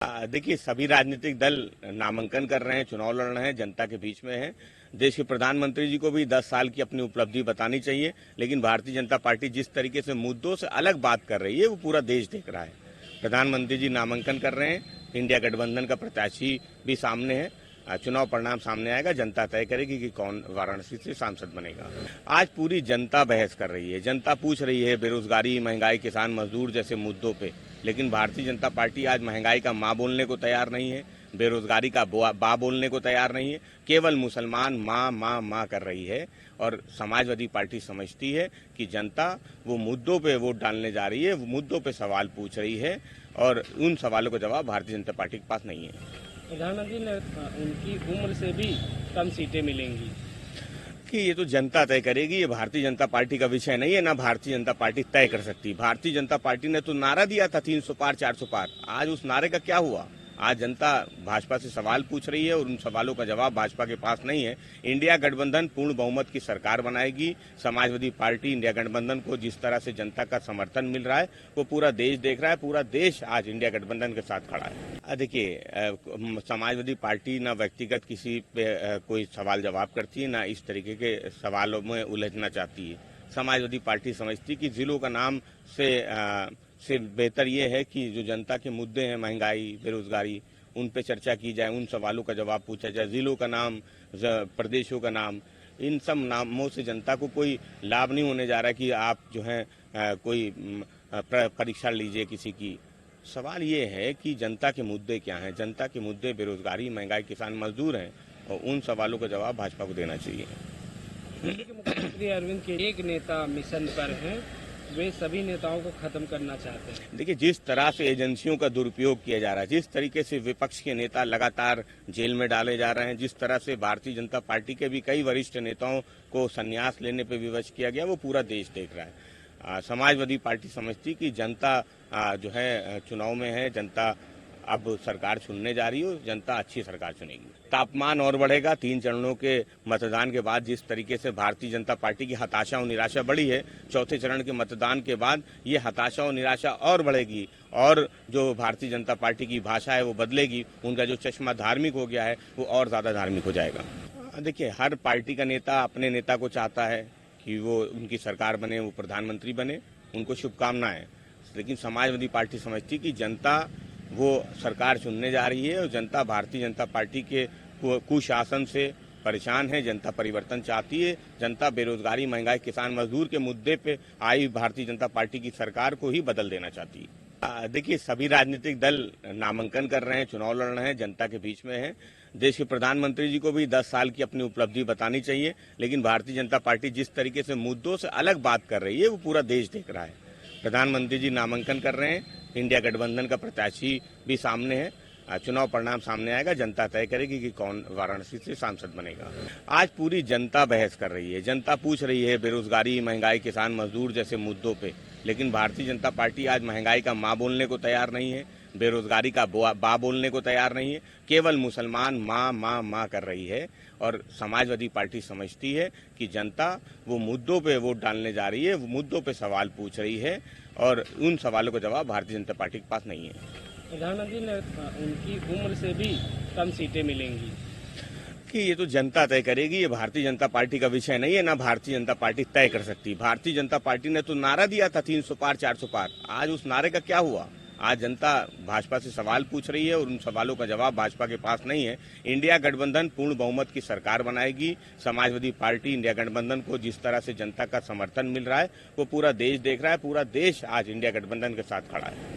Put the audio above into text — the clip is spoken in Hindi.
देखिए, सभी राजनीतिक दल नामांकन कर रहे हैं, चुनाव लड़ रहे हैं, जनता के बीच में हैं। देश के प्रधानमंत्री जी को भी 10 साल की अपनी उपलब्धि बतानी चाहिए, लेकिन भारतीय जनता पार्टी जिस तरीके से मुद्दों से अलग बात कर रही है वो पूरा देश देख रहा है। प्रधानमंत्री जी नामांकन कर रहे हैं, इंडिया गठबंधन का प्रत्याशी भी सामने है। चुनाव परिणाम सामने आएगा, जनता तय करेगी कि कौन वाराणसी से सांसद बनेगा। आज पूरी जनता बहस कर रही है, जनता पूछ रही है बेरोजगारी, महंगाई, किसान मजदूर जैसे मुद्दों पे, लेकिन भारतीय जनता पार्टी आज महंगाई का माँ बोलने को तैयार नहीं है, बेरोजगारी का बा बोलने को तैयार नहीं है। केवल मुसलमान माँ माँ माँ कर रही है। और समाजवादी पार्टी समझती है कि जनता वो मुद्दों पे वोट डालने जा रही है, वो मुद्दों पे सवाल पूछ रही है, और उन सवालों का जवाब भारतीय जनता पार्टी के पास नहीं है। प्रधानमंत्री ने उनकी उम्र से भी कम सीटें मिलेंगी कि ये तो जनता तय करेगी, ये भारतीय जनता पार्टी का विषय नहीं है, ना भारतीय जनता पार्टी तय कर सकती। भारतीय जनता पार्टी ने तो नारा दिया था 300 पार 400 पार, आज उस नारे का क्या हुआ? आज जनता भाजपा से सवाल पूछ रही है और उन सवालों का जवाब भाजपा के पास नहीं है। इंडिया गठबंधन पूर्ण बहुमत की सरकार बनाएगी। समाजवादी पार्टी इंडिया गठबंधन को जिस तरह से जनता का समर्थन मिल रहा है वो पूरा देश देख रहा है, पूरा देश आज इंडिया गठबंधन के साथ खड़ा है। देखिए, समाजवादी पार्टी ना व्यक्तिगत किसी पे कोई सवाल जवाब करती है, ना इस तरीके के सवालों में उलझना चाहती है। समाजवादी पार्टी समझती कि जिलों का नाम से बेहतर ये है कि जो जनता के मुद्दे हैं, महंगाई, बेरोजगारी, उन पे चर्चा की जाए, उन सवालों का जवाब पूछा जाए। जिलों का नाम, प्रदेशों का नाम, इन सब नामों से जनता को कोई लाभ नहीं होने जा रहा है कि आप जो है कोई परीक्षा लीजिए किसी की। सवाल ये है कि जनता के मुद्दे क्या हैं। जनता के मुद्दे बेरोजगारी, महंगाई, किसान मजदूर हैं, और उन सवालों का जवाब भाजपा को देना चाहिए। दिल्ली के मुख्यमंत्री अरविंद के एक नेता मिशन पर हैं, वे सभी नेताओं को खत्म करना चाहते हैं। देखिए, जिस तरह से एजेंसियों का दुरुपयोग किया जा रहा है, जिस तरीके से विपक्ष के नेता लगातार जेल में डाले जा रहे हैं, जिस तरह से भारतीय जनता पार्टी के भी कई वरिष्ठ नेताओं को संन्यास लेने पर विवश किया गया, वो पूरा देश देख रहा है। समाजवादी पार्टी समझती कि जनता जो है चुनाव में है, जनता अब सरकार चुनने जा रही हो, जनता अच्छी सरकार चुनेगी। तापमान और बढ़ेगा। 3 चरणों के मतदान के बाद जिस तरीके से भारतीय जनता पार्टी की हताशा और निराशा बढ़ी है, चौथे चरण के मतदान के बाद ये हताशा और निराशा और बढ़ेगी, और जो भारतीय जनता पार्टी की भाषा है वो बदलेगी। उनका जो चश्मा धार्मिक हो गया है वो और ज्यादा धार्मिक हो जाएगा। देखिए, हर पार्टी का नेता अपने नेता को चाहता है कि वो उनकी सरकार बने, वो प्रधानमंत्री बने, उनको शुभकामनाएं। लेकिन समाजवादी पार्टी समझती कि जनता वो सरकार चुनने जा रही है, और जनता भारतीय जनता पार्टी के कुशासन से परेशान है। जनता परिवर्तन चाहती है। जनता बेरोजगारी, महंगाई, किसान मजदूर के मुद्दे पे आई भारतीय जनता पार्टी की सरकार को ही बदल देना चाहती है। देखिए, सभी राजनीतिक दल नामांकन कर रहे हैं, चुनाव लड़ रहे हैं, जनता के बीच में हैं। देश के प्रधानमंत्री जी को भी 10 साल की अपनी उपलब्धि बतानी चाहिए, लेकिन भारतीय जनता पार्टी जिस तरीके से मुद्दों से अलग बात कर रही है वो पूरा देश देख रहा है। प्रधानमंत्री जी नामांकन कर रहे हैं, इंडिया गठबंधन का प्रत्याशी भी सामने है। चुनाव परिणाम सामने आएगा, जनता तय करेगी कि कौन वाराणसी से सांसद बनेगा। आज पूरी जनता बहस कर रही है, जनता पूछ रही है बेरोजगारी, महंगाई, किसान मजदूर जैसे मुद्दों पे, लेकिन भारतीय जनता पार्टी आज महंगाई का माँ बोलने को तैयार नहीं है, बेरोजगारी का बा बोलने को तैयार नहीं है। केवल मुसलमान माँ माँ माँ कर रही है, और समाजवादी पार्टी समझती है कि जनता वो मुद्दों पे वोट डालने जा रही है, वो मुद्दों पे सवाल पूछ रही है, और उन सवालों का जवाब भारतीय जनता पार्टी के पास नहीं है। प्रधानमंत्री ने उनकी उम्र से भी कम सीटें मिलेंगी कि ये तो जनता तय करेगी, ये भारतीय जनता पार्टी का विषय नहीं है, ना भारतीय जनता पार्टी तय कर सकती। भारतीय जनता पार्टी ने तो नारा दिया था 300 पार 400 पार, आज उस नारे का क्या हुआ? आज जनता भाजपा से सवाल पूछ रही है और उन सवालों का जवाब भाजपा के पास नहीं है। इंडिया गठबंधन पूर्ण बहुमत की सरकार बनाएगी। समाजवादी पार्टी इंडिया गठबंधन को जिस तरह से जनता का समर्थन मिल रहा है वो पूरा देश देख रहा है, पूरा देश आज इंडिया गठबंधन के साथ खड़ा है।